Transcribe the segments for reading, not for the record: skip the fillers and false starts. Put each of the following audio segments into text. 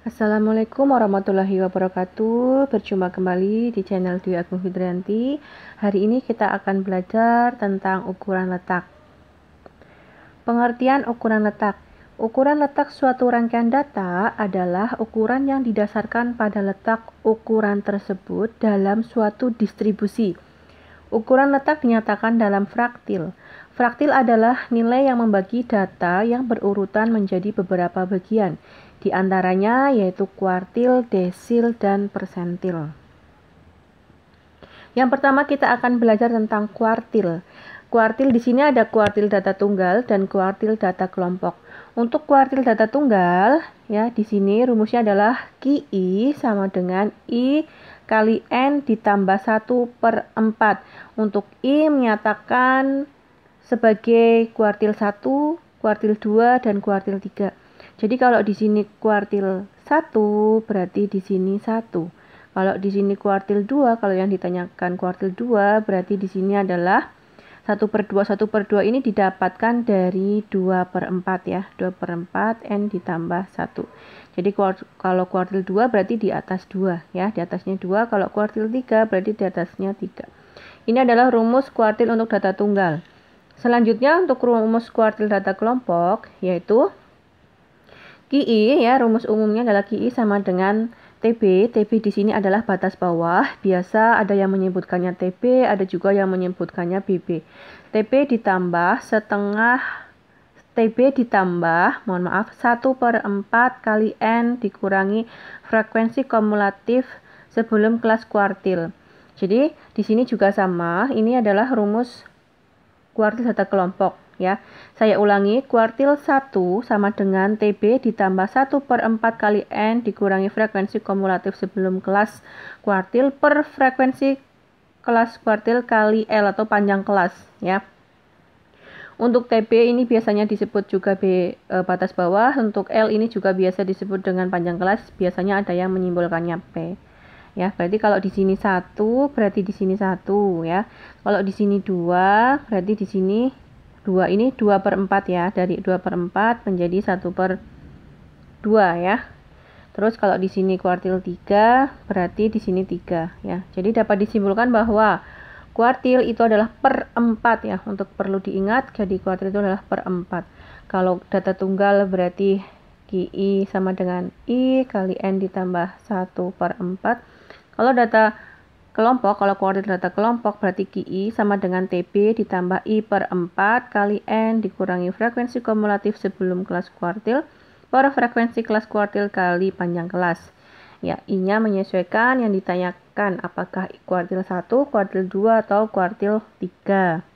Assalamualaikum warahmatullahi wabarakatuh. Berjumpa kembali di channel Dwi Agung Fidrianti. Hari ini kita akan belajar tentang ukuran letak. Pengertian ukuran letak. Ukuran letak suatu rangkaian data adalah ukuran yang didasarkan pada letak ukuran tersebut dalam suatu distribusi. Ukuran letak dinyatakan dalam fraktil. Fraktil adalah nilai yang membagi data yang berurutan menjadi beberapa bagian. Di antaranya yaitu kuartil, desil, dan persentil. Yang pertama kita akan belajar tentang kuartil. Kuartil di sini ada kuartil data tunggal dan kuartil data kelompok. Untuk kuartil data tunggal, ya di sini rumusnya adalah QI sama dengan I kali N ditambah 1/4. Untuk I menyatakan sebagai kuartil 1, kuartil 2, dan kuartil 3. Jadi kalau di sini kuartil 1 berarti di sini 1. Kalau di sini kuartil 2, kalau yang ditanyakan kuartil 2 berarti di sini adalah 1/2. 1/2 ini didapatkan dari 2/4 ya. 2/4 N ditambah 1. Jadi kalau kuartil 2 berarti di atas 2 ya. Di atasnya 2. Kalau kuartil 3 berarti di atasnya 3. Ini adalah rumus kuartil untuk data tunggal. Selanjutnya untuk rumus kuartil data kelompok yaitu QI ya, rumus umumnya adalah QI sama dengan TB. TB di sini adalah batas bawah. Biasa ada yang menyebutkannya TB, ada juga yang menyebutkannya BB. TB ditambah setengah TB ditambah, mohon maaf, 1/4 kali N dikurangi frekuensi kumulatif sebelum kelas kuartil. Jadi di sini juga sama, ini adalah rumus kuartil data kelompok ya. Saya ulangi, kuartil 1 sama dengan TB ditambah 1/4 kali N dikurangi frekuensi kumulatif sebelum kelas kuartil per frekuensi kelas kuartil kali L atau panjang kelas ya. Untuk TB ini biasanya disebut juga batas bawah, untuk L ini juga biasa disebut dengan panjang kelas, biasanya ada yang menyimbolkannya P. Ya, berarti kalau di sini 1 berarti di sini 1 ya. Kalau di sini 2 berarti di sini 2, ini 2/4 ya. Dari 2/4 menjadi 1/2 ya. Terus kalau di sini kuartil 3 berarti di sini 3 ya. Jadi dapat disimpulkan bahwa kuartil itu adalah per 4 ya. Untuk perlu diingat, jadi kuartil itu adalah per 4. Kalau data tunggal berarti QI sama dengan I kali N ditambah 1/4. Kalau data kelompok, kalau kuartil data kelompok berarti QI sama dengan TB ditambah I/4 kali N dikurangi frekuensi kumulatif sebelum kelas kuartil per frekuensi kelas kuartil kali panjang kelas. Ya, I-nya menyesuaikan yang ditanyakan apakah kuartil 1, kuartil 2, atau kuartil 3.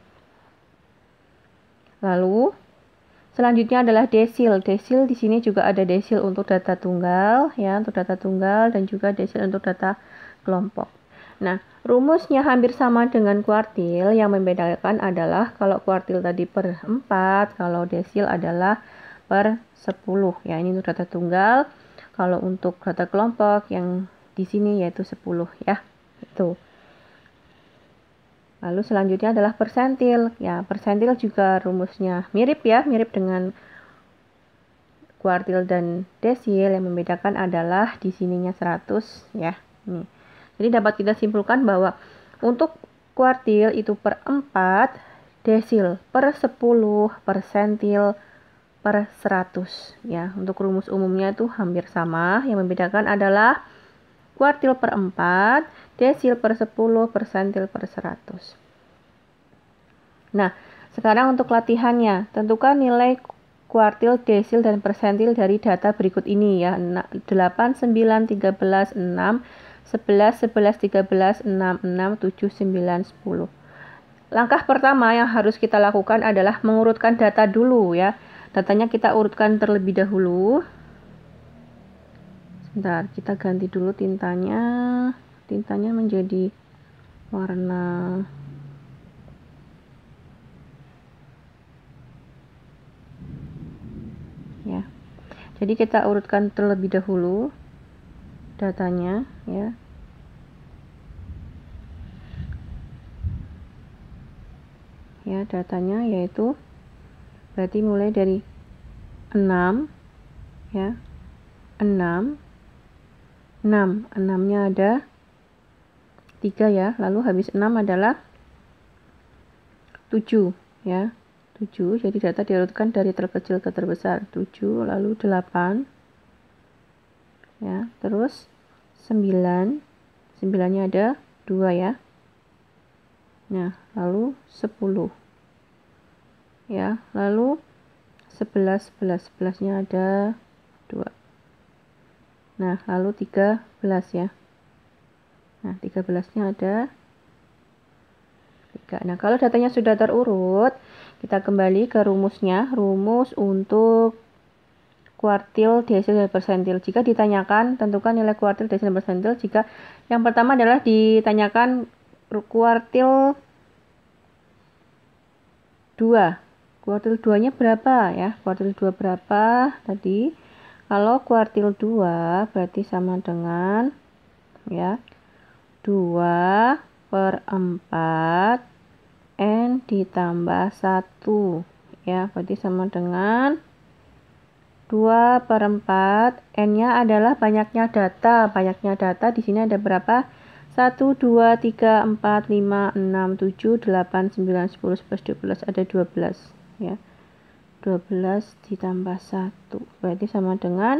Lalu selanjutnya adalah desil. Desil di sini juga ada desil untuk data tunggal ya, untuk data tunggal dan juga desil untuk data kelompok. Nah, rumusnya hampir sama dengan kuartil, yang membedakan adalah kalau kuartil tadi per 4, kalau desil adalah per 10 ya. Ini untuk data tunggal. Kalau untuk data kelompok yang di sini yaitu 10 ya. Itu. Lalu selanjutnya adalah persentil. Ya, persentil juga rumusnya mirip ya, mirip dengan kuartil dan desil. Yang membedakan adalah di sininya 100 ya. Nih. Jadi dapat kita simpulkan bahwa untuk kuartil itu per 4, desil per 10, persentil per 100 ya. Untuk rumus umumnya itu hampir sama. Yang membedakan adalah kuartil per 4, desil per 10, persentil per 100. Nah, sekarang untuk latihannya, tentukan nilai kuartil, desil, dan persentil dari data berikut ini ya. 8, 9, 13, 6, 11, 11, 13, 6, 6, 7, 9, 10. Langkah pertama yang harus kita lakukan adalah mengurutkan data dulu ya. Datanya kita urutkan terlebih dahulu. Sebentar, kita ganti dulu tintanya. Tintanya menjadi warna ya. Jadi kita urutkan terlebih dahulu datanya ya. Ya, datanya yaitu berarti mulai dari 6 ya. 6 6. 6-nya ada 3 ya. Lalu habis 6 adalah 7 ya. 7, jadi data diurutkan dari terkecil ke terbesar. 7, lalu 8 ya. Terus 9. 9-nya ada 2 ya. Nah, lalu 10 ya. Lalu 11 11-nya ada 2. Nah, lalu 13 ya. Nah, 13-nya ada 3. Nah, kalau datanya sudah terurut, kita kembali ke rumusnya. Rumus untuk kuartil, desil, dan persentil. Jika ditanyakan, tentukan nilai kuartil, desil, dan persentil. Jika yang pertama adalah ditanyakan kuartil 2. Kuartil 2-nya berapa ya? Kuartil 2 berapa tadi? Kalau kuartil 2 berarti sama dengan ya 2/4 N ditambah 1 ya, berarti sama dengan 2/4. N-nya adalah banyaknya data. Banyaknya data di sini ada berapa? 1, 2, 3, 4, 5, 6, 7, 8, 9, 10, 11, 12. Ada 12 ya. 12 ditambah 1 berarti sama dengan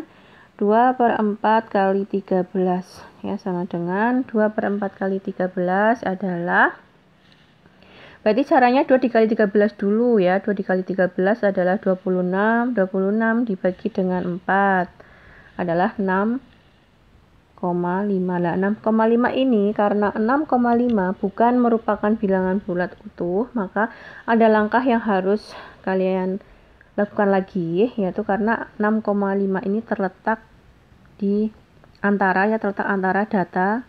2/4 kali 13 ya, sama dengan 2/4 kali 13 adalah, berarti caranya 2 dikali 13 dulu ya. 2 dikali 13 adalah 26. 26 dibagi dengan 4 adalah 6,5. Nah, 6,5 ini karena 6,5 bukan merupakan bilangan bulat utuh, maka ada langkah yang harus kalian lakukan lagi, yaitu karena 6,5 ini terletak di antara ya, terletak antara data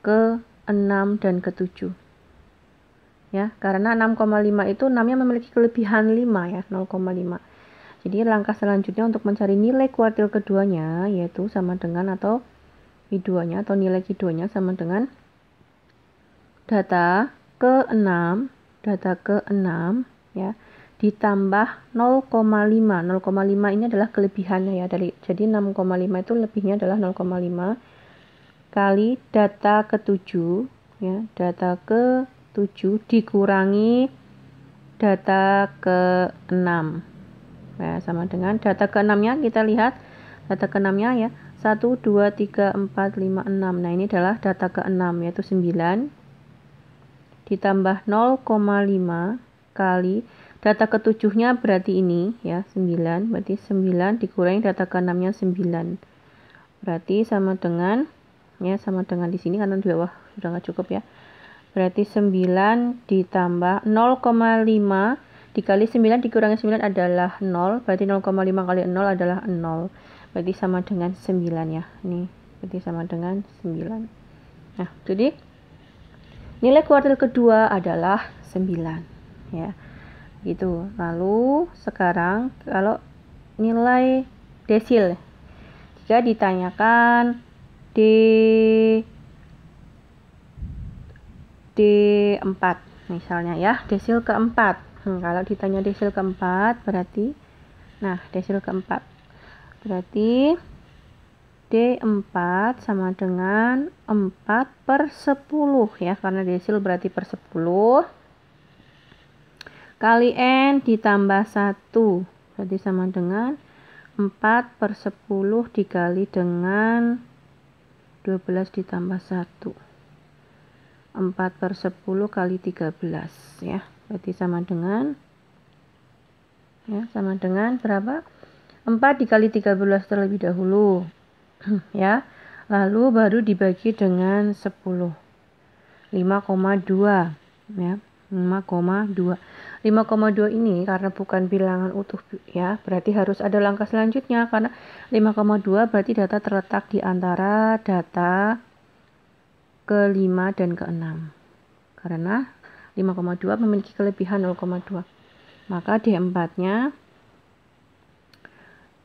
ke-6 dan ke-7 ya, karena 6,5 itu 6-nya memiliki kelebihan 5 ya, 0,5. Jadi langkah selanjutnya untuk mencari nilai kuartil keduanya yaitu sama dengan, atau Q2-nya atau nilai Q2-nya sama dengan data ke-6 ya ditambah 0,5. 0,5 ini adalah kelebihannya ya, jadi 6,5 itu lebihnya adalah 0,5 kali data ke-7 ya, data ke-7 dikurangi data ke-6 ya, sama dengan data ke-6-nya. Kita lihat data ke-6-nya ya, 1, 2, 3, 4, 5, 6. Nah, ini adalah data ke-6 yaitu 9 ditambah 0,5 kali data ke-7-nya berarti ini ya, 9. Berarti 9 dikurangi data ke-6-nya 9. Berarti sama dengan ya, sama dengan di sini karena di bawah sudah nggak cukup ya. Berarti 9 ditambah 0,5 dikali 9 dikurangi 9 adalah 0. Berarti 0,5 kali 0 adalah 0. Berarti sama dengan 9 ya. Ini berarti sama dengan 9. Nah, jadi nilai kuartil kedua adalah 9 ya. Gitu. Lalu sekarang kalau nilai desil, jika ditanyakan D4 misalnya ya, desil keempat. Kalau ditanya desil keempat berarti, nah desil keempat berarti D4 sama dengan 4/10 ya, karena desil berarti per 10 kali N ditambah 1 berarti sama dengan 4/10 dikali dengan 12 ditambah 1, 4/10 kali 13 ya, berarti sama dengan ya, sama dengan berapa? 4 dikali 13 terlebih dahulu ya, lalu baru dibagi dengan 10, 5,2 ya, 5,2. 5,2 ini karena bukan bilangan utuh ya, berarti harus ada langkah selanjutnya, karena 5,2 berarti data terletak di antara data ke-5 dan ke-6. Karena 5,2 memiliki kelebihan 0,2. Maka D4-nya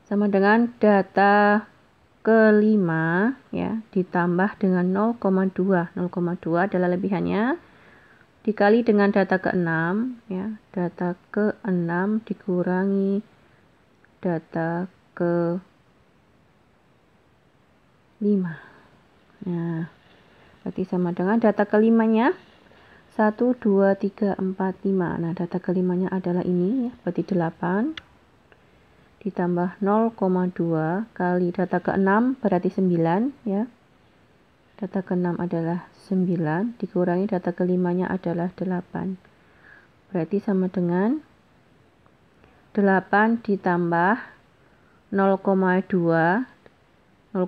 sama dengan data ke-5 ya ditambah dengan 0,2. 0,2 adalah lebihannya dikali dengan data ke-6 ya, data ke-6 dikurangi data ke-5 Nah, berarti sama dengan data kelimanya 1, 2, 3, 4, 5. Nah, data kelimanya adalah ini ya, berarti 8 ditambah 0,2 kali data ke-6 berarti 9 ya. Data ke-6 adalah 9 dikurangi data kelimanya adalah 8. Berarti sama dengan 8 ditambah 0,2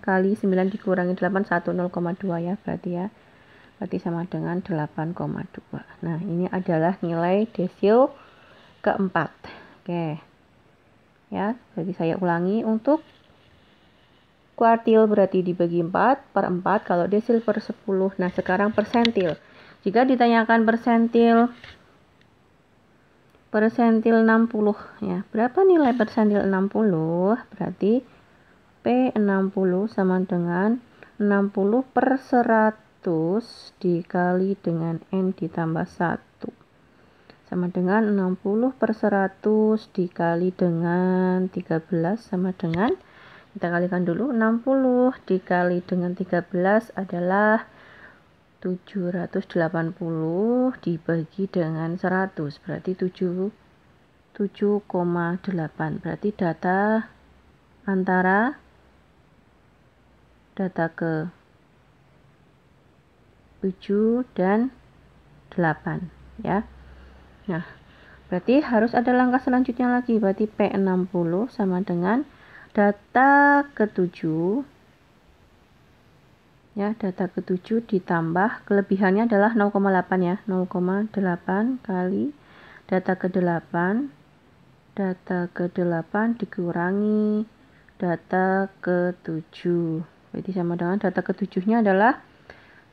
kali 9 dikurangi 8 0,2 ya berarti ya. Berarti sama dengan 8,2. Nah, ini adalah nilai desil keempat. Oke. Ya, berarti saya ulangi untuk kuartil berarti dibagi 4 per 4 kalau desil per 10. Nah, sekarang persentil. Jika ditanyakan persentil 60 ya. Berapa nilai persentil 60? Berarti P60 sama dengan 60 per 100 dikali dengan N ditambah 1 sama dengan 60 per 100 dikali dengan 13 sama dengan, kita kalikan dulu, 60 dikali dengan 13 adalah 780 dibagi dengan 100 berarti 7,8. Berarti data antara data ke 7 dan 8 ya. Nah, berarti harus ada langkah selanjutnya lagi. Berarti P60 sama dengan data ke-7 ya, data ke-7 ditambah kelebihannya adalah 0,8 ya. 0,8 kali data ke-8 dikurangi data ke-7. Berarti sama dengan data ke-7-nya adalah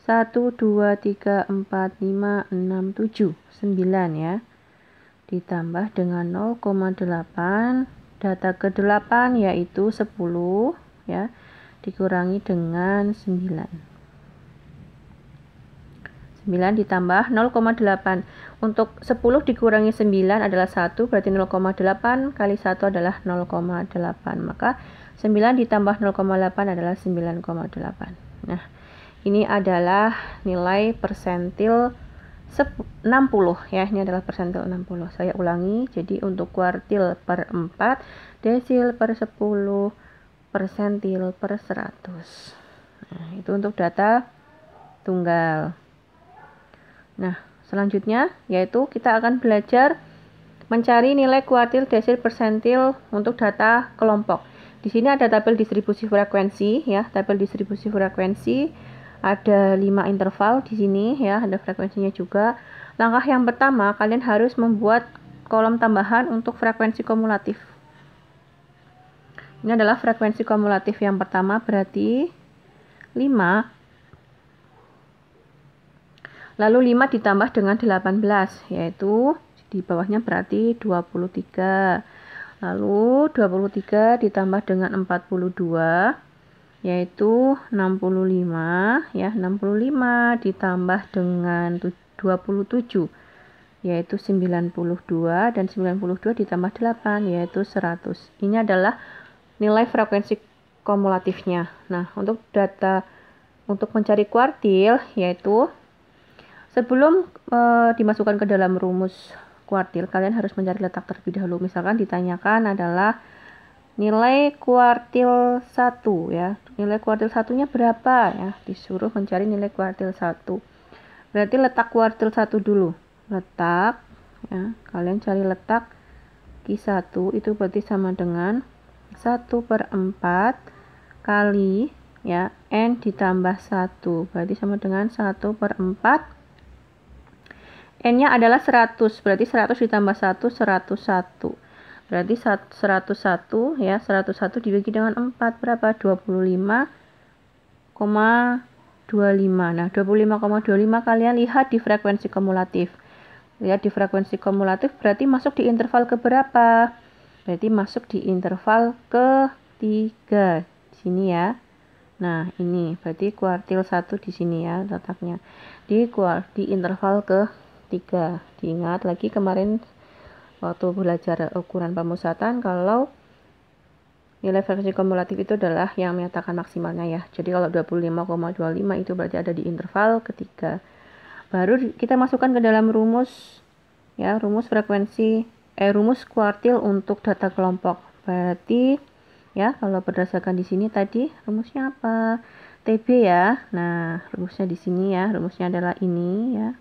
1, 2, 3, 4, 5, 6, 7, 9 ya. Ditambah dengan 0,8 data ke-8 yaitu 10 ya. Dikurangi dengan 9. 9 ditambah 0,8. Untuk 10 dikurangi 9 adalah 1, berarti 0,8 kali 1 adalah 0,8. Maka 9 ditambah 0,8 adalah 9,8. Nah, ini adalah nilai persentil 60 ya. Ini adalah persentil 60. Saya ulangi. Jadi untuk kuartil per 4, desil per 10, persentil per 100. Nah, itu untuk data tunggal. Nah, selanjutnya yaitu kita akan belajar mencari nilai kuartil, desil, persentil untuk data kelompok. Di sini ada tabel distribusi frekuensi ya, tabel distribusi frekuensi. Ada 5 interval di sini ya, ada frekuensinya juga. Langkah yang pertama, kalian harus membuat kolom tambahan untuk frekuensi kumulatif. Ini adalah frekuensi kumulatif yang pertama, berarti 5. Lalu 5 ditambah dengan 18, yaitu di bawahnya berarti 23. Lalu 23 ditambah dengan 42, yaitu 65 ya. 65 ditambah dengan 27 yaitu 92 dan 92 ditambah 8 yaitu 100. Ini adalah nilai frekuensi kumulatifnya. Nah, untuk mencari kuartil yaitu sebelum dimasukkan ke dalam rumus kuartil, kalian harus mencari letak terlebih dahulu. Misalkan ditanyakan adalah nilai kuartil 1 ya. Nilai kuartil 1-nya berapa ya? Disuruh mencari nilai kuartil 1. Berarti letak kuartil 1 dulu. Letak ya. Kalian cari letak Q1 itu berarti sama dengan 1/4 kali ya N ditambah 1. Berarti sama dengan 1/4. N-nya adalah 100. Berarti 100 ditambah 1 101. Berarti 101 ya, 101 dibagi dengan 4 berapa? 25,25. Nah, 25,25 kalian lihat di frekuensi kumulatif. Lihat di frekuensi kumulatif berarti masuk di interval keberapa? Berarti masuk di interval ke-3 di sini ya. Nah, ini berarti kuartil 1 di sini ya letaknya. Di interval ke-3. Diingat lagi kemarin waktu belajar ukuran pemusatan, kalau Nilai frekuensi kumulatif itu adalah yang menyatakan maksimalnya ya. Jadi kalau 25,25 itu berarti ada di interval ketiga. Baru kita masukkan ke dalam rumus ya, rumus kuartil untuk data kelompok. Berarti ya, kalau berdasarkan di sini tadi rumusnya apa? TB ya. Nah, rumusnya di sini ya, rumusnya adalah ini ya.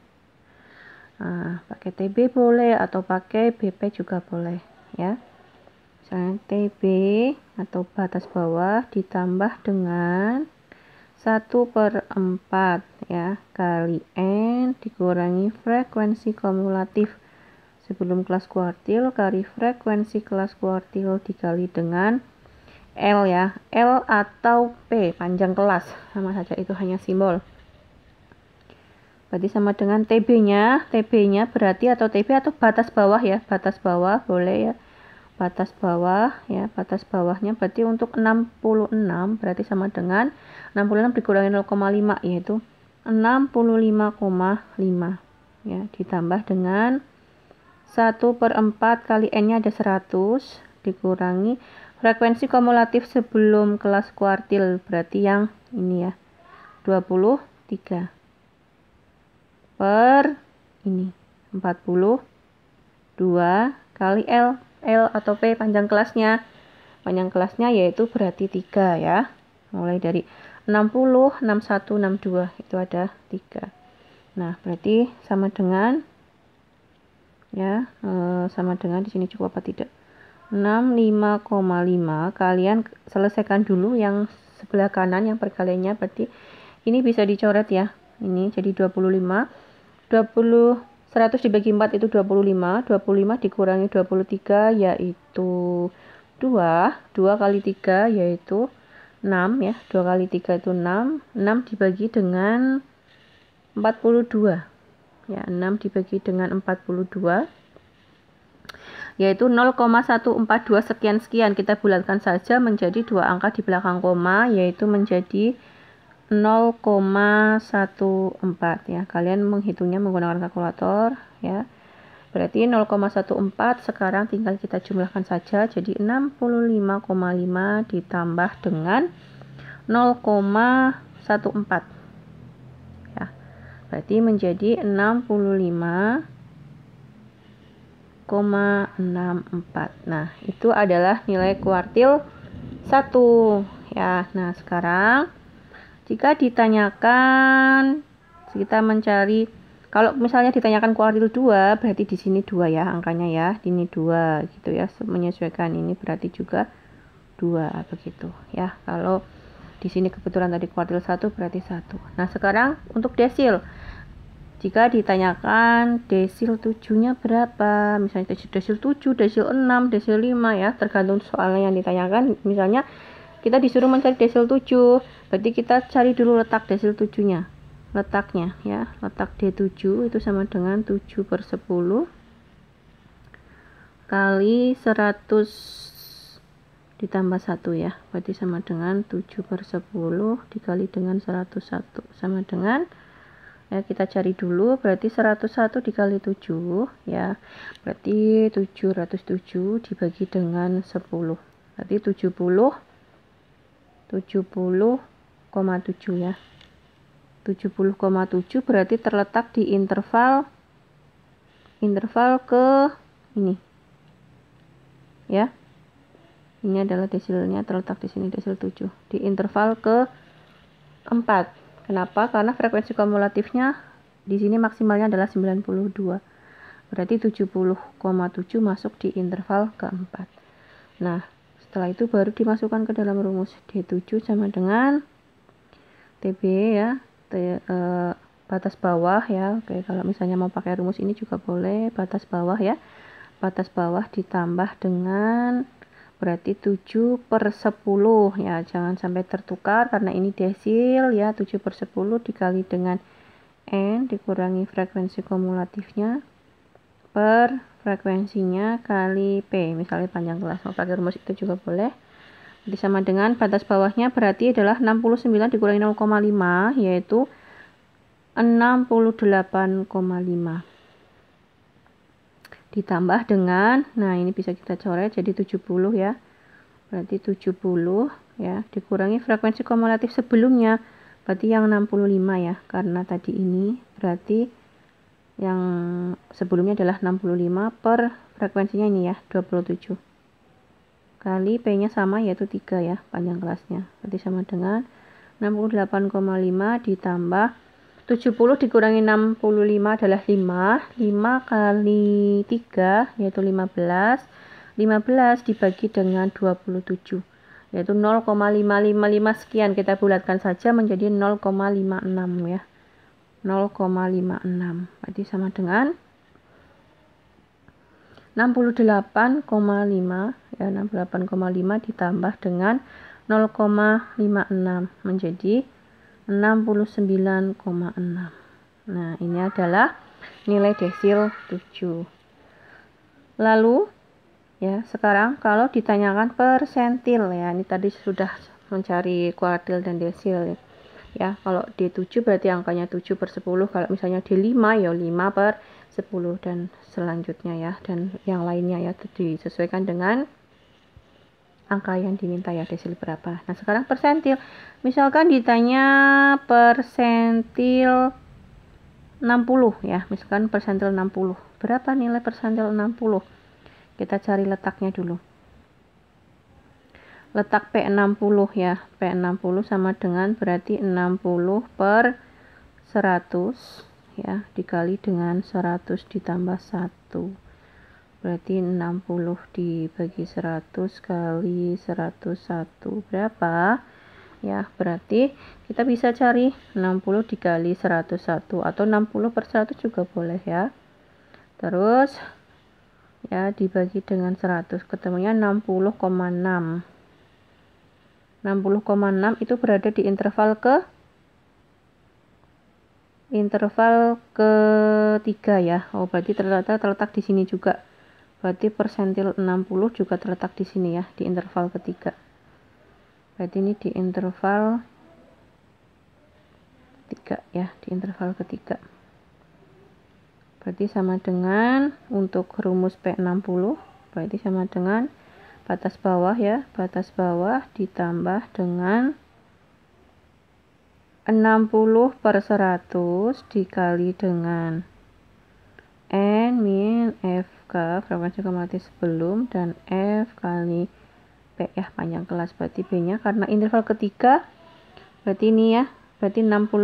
Nah, pakai TB boleh atau pakai BP juga boleh ya. Misalnya TB atau batas bawah ditambah dengan 1/4 ya kali N dikurangi frekuensi kumulatif sebelum kelas kuartil kali frekuensi kelas kuartil dikali dengan L ya, L atau P panjang kelas sama saja, itu hanya simbol. Berarti sama dengan TB-nya berarti atau TB atau batas bawah ya, batas bawah boleh ya, batas bawah ya, batas bawahnya berarti untuk 66 berarti sama dengan 66 dikurangi 0,5 yaitu 65,5 ya, ditambah dengan 1/4 kali N nya ada 100 dikurangi frekuensi kumulatif sebelum kelas kuartil berarti yang ini ya 23 per ini 42 kali L atau P panjang kelasnya yaitu berarti 3 ya, mulai dari 60, 61, 62 itu ada 3. Nah berarti sama dengan ya, sama dengan di sini cukup apa tidak, 65,5. Kalian selesaikan dulu yang sebelah kanan yang perkaliannya, berarti ini bisa dicoret ya, ini jadi 25 100 dibagi 4 itu 25 dikurangi 23 yaitu 2 kali 3 yaitu 6 ya, 2 kali 3 itu 6 dibagi dengan 42 ya, 6 dibagi dengan 42 yaitu 0,142 sekian kita bulatkan saja menjadi dua angka di belakang koma yaitu menjadi 0,14 ya, kalian menghitungnya menggunakan kalkulator ya. Berarti 0,14 sekarang tinggal kita jumlahkan saja jadi 65,5 ditambah dengan 0,14 ya. Berarti menjadi 65,64. Nah, itu adalah nilai kuartil 1 ya. Nah, sekarang jika ditanyakan kita mencari, kalau misalnya ditanyakan kuartil 2 berarti di sini 2 ya angkanya ya, ini 2 gitu ya, menyesuaikan ini berarti juga 2 begitu ya. Kalau di sini kebetulan tadi kuartil 1 berarti 1. Nah, sekarang untuk desil. Jika ditanyakan desil 7-nya berapa, misalnya desil 7, desil 6, desil 5 ya, tergantung soalnya yang ditanyakan. Misalnya kita disuruh mencari desil 7, berarti kita cari dulu letak desil 7-nya. Letaknya ya, letak D7 itu sama dengan 7/10 kali 100 ditambah 1 ya, berarti sama dengan 7/10 dikali dengan 101 sama dengan ya, kita cari dulu berarti 101 dikali 7 ya, berarti 707 dibagi dengan 10 berarti 70,7 ya, 70,7 berarti terletak di interval ke ini ya, ini adalah desilnya terletak di sini, desil 7 di interval ke 4. Kenapa? Karena frekuensi kumulatifnya di sini maksimalnya adalah 92 berarti 70,7 masuk di interval keempat. Nah, setelah itu baru dimasukkan ke dalam rumus D7 sama dengan TB ya, batas bawah ya. Oke, kalau misalnya mau pakai rumus ini juga boleh, batas bawah ya, batas bawah ditambah dengan berarti 7/10 ya, jangan sampai tertukar karena ini desil ya, 7/10 dikali dengan N dikurangi frekuensi kumulatifnya per frekuensinya kali P, misalnya panjang kelas. Mau pakai rumus itu juga boleh. Jadi sama dengan batas bawahnya berarti adalah 69 dikurangi 0,5 yaitu 68,5 ditambah dengan, nah ini bisa kita coret jadi 70 ya, berarti 70 ya, dikurangi frekuensi kumulatif sebelumnya, berarti yang 65 ya, karena tadi ini berarti yang sebelumnya adalah 65 per frekuensinya ini ya, 27. Kali P-nya sama yaitu 3 ya, panjang kelasnya. Berarti sama dengan 68,5 ditambah 70 dikurangi 65 adalah 5. 5 kali 3 yaitu 15. 15 dibagi dengan 27 yaitu 0,555 sekian. Kita bulatkan saja menjadi 0,56 ya. 0,56. Berarti sama dengan 68,5 ya, 68,5 ditambah dengan 0,56 menjadi 69,6. Nah, ini adalah nilai desil 7. Lalu ya, sekarang kalau ditanyakan persentil ya, ini tadi sudah mencari kuartil dan desil ya. Kalau D7 berarti angkanya 7 per 10, kalau misalnya D5 ya 5 per 10 dan selanjutnya ya, dan yang lainnya ya, disesuaikan dengan angka yang diminta ya, desil berapa. Nah, sekarang persentil. Misalkan ditanya persentil 60 ya, misalkan persentil 60. Berapa nilai persentil 60? Kita cari letaknya dulu. Letak P60 ya, P60 sama dengan berarti 60 per 100 ya, dikali dengan 100 ditambah 1. Berarti 60 dibagi 100 kali 101 berapa? Ya, berarti kita bisa cari 60 dikali 101 atau 60 per 100 juga boleh ya. Terus ya dibagi dengan 100, ketemunya 60,6. 60,6 itu berada di interval ketiga ya. Oh, berarti terletak di sini juga. Berarti persentil 60 juga terletak di sini ya, di interval ketiga. Berarti ini di interval 3 ya, di interval ketiga. Berarti sama dengan untuk rumus P60, berarti sama dengan batas bawah ya, batas bawah ditambah dengan 60 per 100 dikali dengan N min FK, frekuensi kumulatif sebelum, dan F kali P ya, panjang kelas. Berarti B nya karena interval ketiga, berarti ini ya, berarti 65,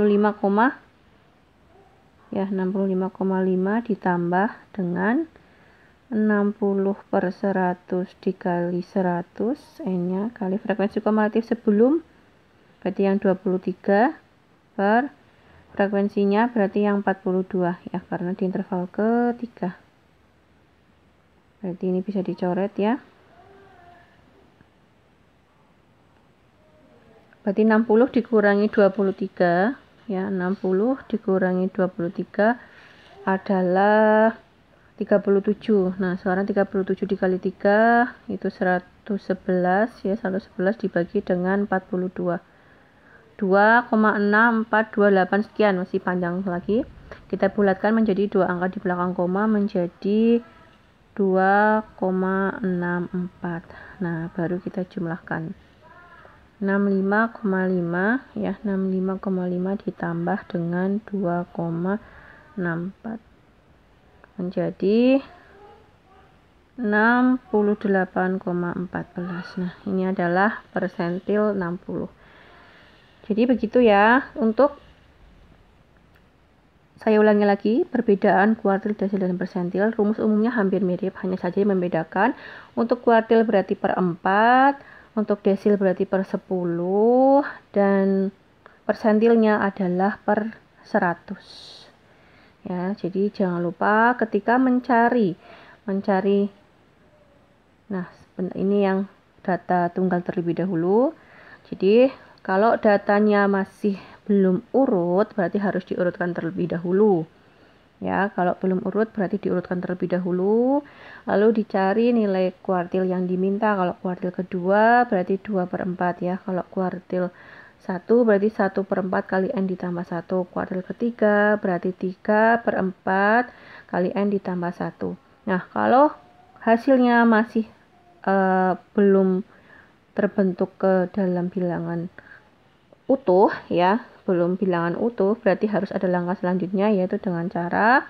ya 65,5 ditambah dengan 60 per 100 dikali 100, N nya kali frekuensi kumulatif sebelum, berarti yang 23 per frekuensinya berarti yang 42 ya, karena di interval ketiga. Berarti ini bisa dicoret ya. Berarti 60 dikurangi 23 ya, 60 dikurangi 23 adalah 37. Nah, sekarang 37 dikali 3 itu 111 ya, 111 dibagi dengan 42. 2,6428 sekian, masih panjang lagi. Kita bulatkan menjadi dua angka di belakang koma menjadi 2,64. Nah, baru kita jumlahkan. 65,5 ya, 65,5 ditambah dengan 2,64 menjadi 68,14. Nah, ini adalah persentil 60. Jadi begitu ya. Untuk saya ulangi lagi, perbedaan kuartil, desil, dan persentil. Rumus umumnya hampir mirip, hanya saja membedakan. Untuk kuartil berarti per 4, untuk desil berarti per 10, dan persentilnya adalah per 100. Ya, jadi jangan lupa ketika mencari. Nah, ini yang data tunggal terlebih dahulu. Jadi kalau datanya masih belum urut, berarti harus diurutkan terlebih dahulu. Ya, kalau belum urut berarti diurutkan terlebih dahulu. Lalu dicari nilai kuartil yang diminta. Kalau kuartil kedua berarti 2 per 4 ya. Kalau kuartil 1 berarti 1 per 4 kali N ditambah 1. Kuartil ketiga berarti 3 per 4 kali N ditambah 1. Nah, kalau hasilnya masih belum terbentuk ke dalam bilangan utuh ya, belum bilangan utuh, berarti harus ada langkah selanjutnya, yaitu dengan cara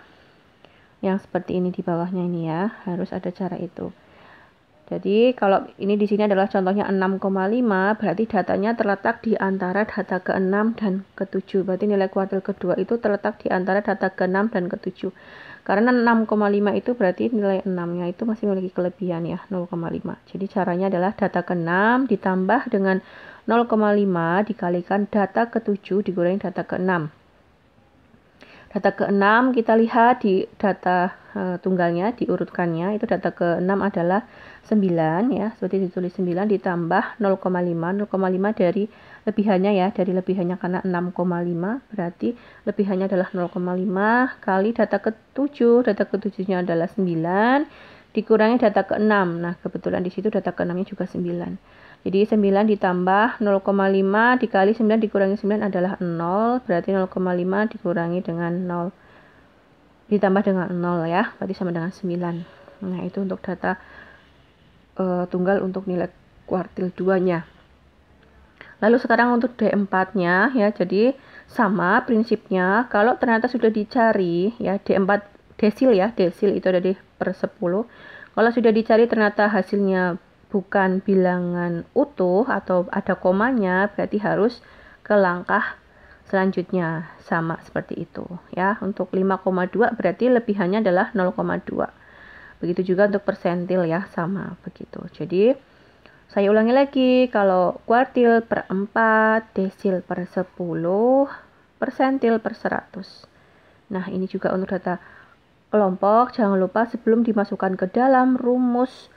yang seperti ini di bawahnya ini ya, harus ada cara itu. Jadi kalau ini di sini adalah contohnya 6,5, berarti datanya terletak di antara data ke-6 dan ke-7. Berarti nilai kuartil kedua itu terletak di antara data ke-6 dan ke-7. Karena 6,5 itu berarti nilai 6-nya itu masih memiliki kelebihan ya, 0,5. Jadi caranya adalah data ke-6 ditambah dengan 0,5 dikalikan data ke-7 dikurangi data ke-6. Data ke-6 kita lihat di data tunggalnya, diurutkannya, itu data ke-6 adalah 9 ya, seperti ditulis 9 ditambah 0,5 dari lebihannya ya, dari lebihannya karena 6,5 berarti lebihannya adalah 0,5 kali data ke-7, data ke-7 nya adalah 9 dikurangi data ke-6. Nah kebetulan di situ data ke-6 nya juga 9, jadi 9 ditambah 0,5 dikali 9 dikurangi 9 adalah 0, berarti 0,5 dikurangi dengan 0 ditambah dengan 0 ya, berarti sama dengan 9. Nah itu untuk data tunggal untuk nilai kuartil 2-nya. Lalu sekarang untuk D4-nya ya, jadi sama prinsipnya. Kalau ternyata sudah dicari ya, D4 desil ya, desil itu ada di per 10. Kalau sudah dicari ternyata hasilnya bukan bilangan utuh atau ada komanya, berarti harus ke langkah selanjutnya, sama seperti itu ya. Untuk 5,2 berarti lebihannya adalah 0,2. Begitu juga untuk persentil ya, sama begitu. Jadi saya ulangi lagi, kalau kuartil per 4, desil per 10, persentil per 100. Nah ini juga untuk data kelompok, jangan lupa sebelum dimasukkan ke dalam rumus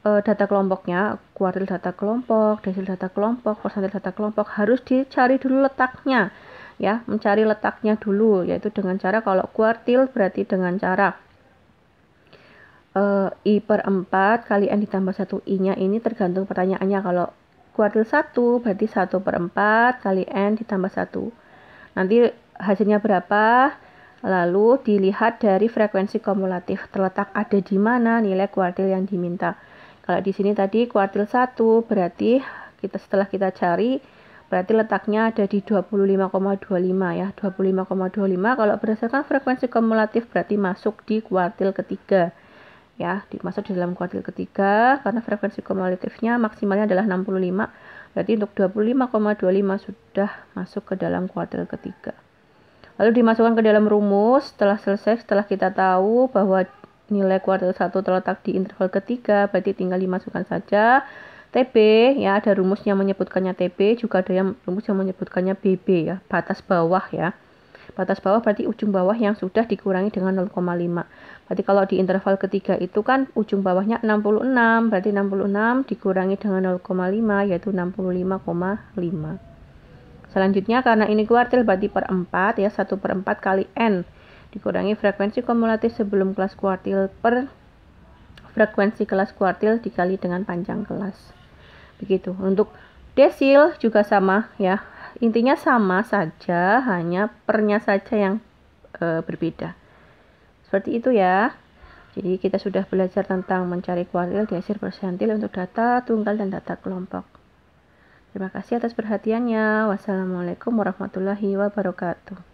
data kelompoknya, kuartil data kelompok, desil data kelompok, persentil data kelompok, harus dicari dulu letaknya ya, mencari letaknya dulu, yaitu dengan cara kalau kuartil berarti dengan cara I per 4 kali N ditambah 1 I-nya ini tergantung pertanyaannya. Kalau kuartil 1 berarti 1 per 4 kali N ditambah 1. Nanti hasilnya berapa? Lalu dilihat dari frekuensi kumulatif. Terletak ada di mana nilai kuartil yang diminta. Kalau di sini tadi kuartil 1 berarti setelah kita cari berarti letaknya ada di 25,25 ya. 25,25 kalau berdasarkan frekuensi kumulatif berarti masuk di kuartil ketiga. Ya, dimasuk di dalam kuartil ketiga karena frekuensi kumulatifnya maksimalnya adalah 65. Berarti untuk 25,25 sudah masuk ke dalam kuartil ketiga. Lalu dimasukkan ke dalam rumus. Setelah selesai, setelah kita tahu bahwa nilai kuartil 1 terletak di interval ketiga, berarti tinggal dimasukkan saja TB ya, ada rumus yang menyebutkannya TB, juga ada yang rumus yang menyebutkannya BB ya, batas bawah ya. Batas bawah berarti ujung bawah yang sudah dikurangi dengan 0,5. Berarti kalau di interval ketiga itu kan ujung bawahnya 66, berarti 66 dikurangi dengan 0,5 yaitu 65,5. Selanjutnya karena ini kuartil berarti per 4 ya, 1 per 4 kali N dikurangi frekuensi kumulatif sebelum kelas kuartil per frekuensi kelas kuartil dikali dengan panjang kelas. Begitu. Untuk desil juga sama ya. Intinya sama saja, hanya pernya saja yang berbeda. Seperti itu ya. Jadi kita sudah belajar tentang mencari kuartil, desil, persentil untuk data tunggal dan data kelompok. Terima kasih atas perhatiannya. Wassalamualaikum warahmatullahi wabarakatuh.